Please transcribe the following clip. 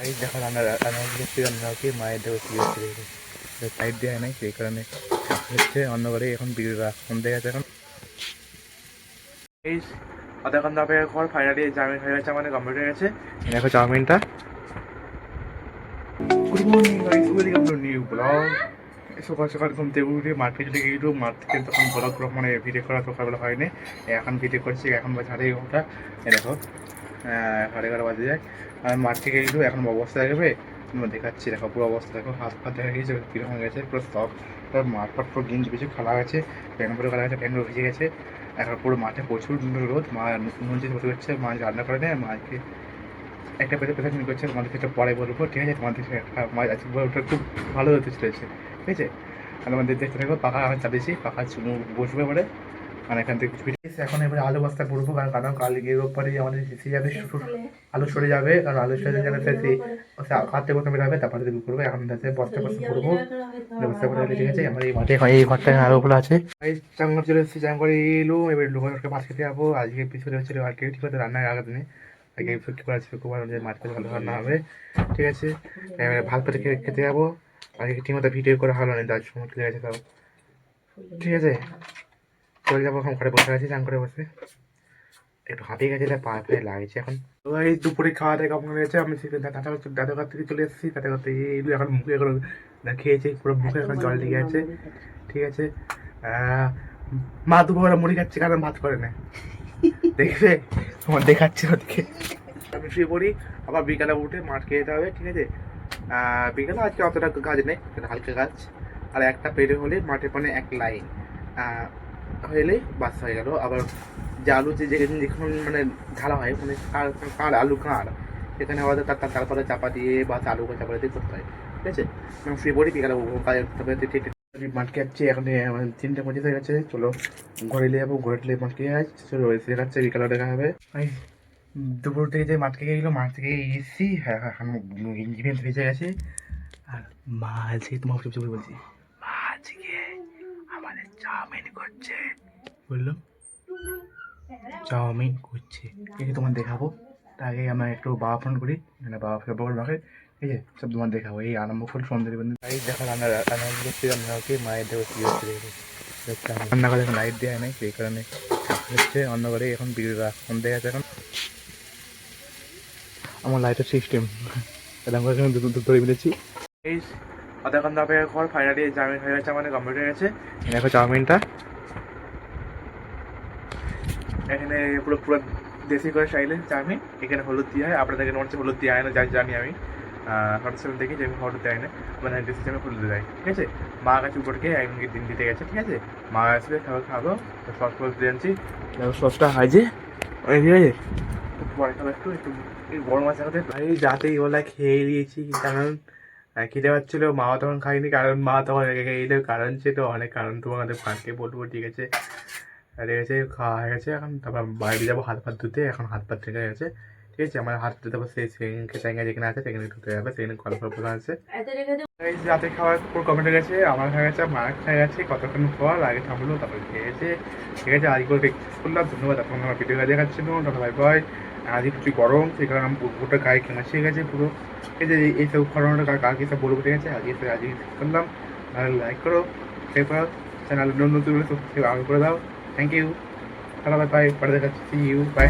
এই দেখো রান্না রান্না করছি, রান্না কি মায়ের দেখো কি হচ্ছে, সাইড দেওয়া নাই সেই কারণে হচ্ছে অন্য ঘরে। এখন ভিডিওটা সন্ধ্যে গেছে, এখন এই আধা ঘন্টা অপেক্ষা কর ফাইনালি চাউমিন হয়ে গেছে, আমাদের কমপ্লিট হয়ে গেছে। দেখো চাউমিনটা। Good morning guys, welcome to new blog. সকাল সকাল ঘুম থেকে উঠে মাঠে চলে গেল, মাঠ থেকে তখন ব্লগ মানে ভিডিও করা সকালবেলা হয়নি, এখন ভিডিও করছি। এখন বাজে 11:30। দেখো 11:30 বাজে যায়। আর মাঠ থেকে গেলো, এখন অবস্থা দেখবে দেখাচ্ছি। দেখো পুরো অবস্থা দেখো, হাত ফাত দেখা গেছে কীরকম হয়ে গেছে, পুরো সব মাঠ ফাট পুরো গেঞ্জি বেশি খালা গেছে, প্যান্ট পুরো খালা গেছে, প্যান্টও ভিজে গেছে। এখন পুরো মাঠে প্রচুর রোদ। মা নুন চিজ বসে করছে, মা রান্না করে নেয়, মাকে একটা পেতে পেতে ফোন করছে। তোমাদের সেটা পরে বলবো, ঠিক আছে? তোমাদের মাছ আছে, ওটা খুব ভালো হতে চলেছে, ঠিক আছে? আর আমাদের দেখতে থাকবো। পাখা আমি চালিয়েছি, পাখা বসবে পরে, মানে এখান থেকে এখন এবারে আলু বস্তা পড়বো, কারণ কাল গিয়ে পরে আমাদের এসে যাবে, আলু সরে যাবে। আর আলু সরে যাবে কাটতে করতে বেরোবে, তারপরে তুমি করবো। এখন বস্তা বস্তা পড়বো, বস্তা করে ঠিক আছে? আমার এই মাঠে এই ঘরটা আলুগুলো আছে। এই চাঙ্গর চলে এসেছি, চাং করে এলো। এবার লোকের ভাত খেতে যাবো। আজকে পিছনে হচ্ছিল আর কেউ ঠিক আছে রান্নার আগের দিনে, আগে শুক্রবার আছে, শুক্রবার মাছ করে ভালো রান্না হবে, ঠিক আছে? এবারে ভাত পেটে খেতে যাবো। আজকে ঠিকমতো ভিডিও করা হলো না, তার সময় চলে গেছে, তাও ঠিক আছে? চলে যাবো, এখন ঘরে বসে আছি, চান করে বসে একটু হাঁপিয়ে গেছে, পা ফেয়ে লাগছে এখন। তো এই দুপুরে খাওয়া দাওয়া কখন হয়েছে, আমি দাদা ঘর থেকে চলে এসেছি। দাদা ঘর থেকে এলো, এখন মুখে এখন খেয়েছি, পুরো মুখে এখন জল লেগে আছে, ঠিক আছে? মা দুপুরে মুড়ি খাচ্ছে, কারণ ভাত করে না, দেখবে তোমার দেখাচ্ছে ওদিকে। আমি শুয়ে পড়ি, আবার বিকালে উঠে মাঠ খেয়ে যেতে হবে, ঠিক আছে? বিকালে আজকে অতটা কাজ নেই, হালকা কাজ। আর একটা পেরে হলে মাঠে মানে এক লাইন হলে বাস হয়ে গেল। আবার যে আলু যেখানে মানে ঢালা হয়, মানে কার আলু কার, সেখানে আবার তারপরে চাপা দিয়ে বা আলুকে চাপা দিয়ে করতে হয়, ঠিক আছে? আমি শুয়ে পড়ি, বিকালে ঠিক মাঠকে যাচ্ছি। এখন 3:25 হয়ে গেছে, চলো ঘরে নিয়ে যাবো। ঘরে নিয়ে মাঠকে যাচ্ছি, চলো এসে দেখাচ্ছে, বিকালে দেখা হবে। দুপুর থেকে যে মাঠ থেকে গেলো, মাঠ থেকে এসেছি, হ্যাঁ এখন গেঞ্জি প্যান্ট ভেজে গেছে। আর মা আজকে তোমার চুপি বলছি, মা আজকে আমাদের চাউমিন করছে, বললো চাউমিন করছে, ঠিক আছে? তোমার দেখাবো। তার আগে আমরা একটু বাবা ফোন করি, মানে বাবা ফের রাখে, ঠিক আছে? সব তোমার দেখাবো। এই আরম্ভ করে সন্ধ্যে দেখো রান্না রান্না করছি, রান্না হচ্ছে মায়ের দেখো কি হচ্ছে, রান্না করে এখন লাইট দেওয়া নেই, সেই কারণে হচ্ছে অন্য ঘরে। এখন ভিডিওটা সন্ধ্যে গেছে, এখন আমার লাইটের সিস্টেম এরকম করে ধরে মিলেছি। এই আধা ঘন্টা অপেক্ষা কর ফাইনালি চাউমিন হয়ে গেছে, আমাদের কমপ্লিট হয়ে গেছে। দেখো চাউমিনটা, এখানে পুরো পুরো দেশি করে স্টাইলে চাউমিন। এখানে হলুদ দিয়ে হয়, আপনাদের এখানে মনে হচ্ছে হলুদ দিয়ে হয় না, জানি আমি হোয়াটসঅ্যাপে দেখি যে হলুদ দেয় না, মানে দেশি চাউমিন হলুদ দেয়, ঠিক আছে? মা কাছে উপরকে এমনকি দিন দিতে গেছে, ঠিক আছে? মা আসবে, খাবো। সস ফস দিয়ে আনছি, দেখো সসটা হয় যে, ঠিক আছে? পরে খাবো একটু একটু এই বড় মাছ দেখাতে ভাই, যাতেই ওলা খেয়ে দিয়েছি, কারণ খিদে পাচ্ছিলো। মাও তখন খাইনি, কারণ মা তখন রেখে গেলো, কারণ ছিল অনেক, কারণ তোমাদের ফাঁকে বলবো, ঠিক আছে? ঠিক আছে, খাওয়া হয়ে গেছে। এখন তারপর বাইরে যাবো হাত ফাত ধুতে, এখন হাত পাত থেকে গেছে, ঠিক আছে? আমার হাত ধুতে সেই জায়গা যেখানে আছে সেখানে ধুতে যাবে, সেখানে কল ফল আছে। রাতে খাওয়ার পুরো কমেন্টে গেছে, আমার হয়ে গেছে, মার খেয়ে গেছে কতক্ষণ পর, আগে থামলো তারপরে খেয়েছে, ঠিক আছে? আজকে টেক্স করলাম, ধন্যবাদ। আপনার আমার ভিডিও দেখাচ্ছিল, টাটা বাই বাই। আজকে প্রচুর গরম, সেই কারণে আমি পুরোটা গায়ে খেয়ে গেছে পুরো, ঠিক আছে? এইসব ঘটনাটা কালকে সব বলবো, ঠিক আছে? আজকে করলাম, তাহলে লাইক করো, শেয়ার করো, চ্যানেল নতুন সাবস্ক্রাইব করে দাও। Thank you, tata bye bye, পরে দেখাচ্ছি, সি ইউ, বাই।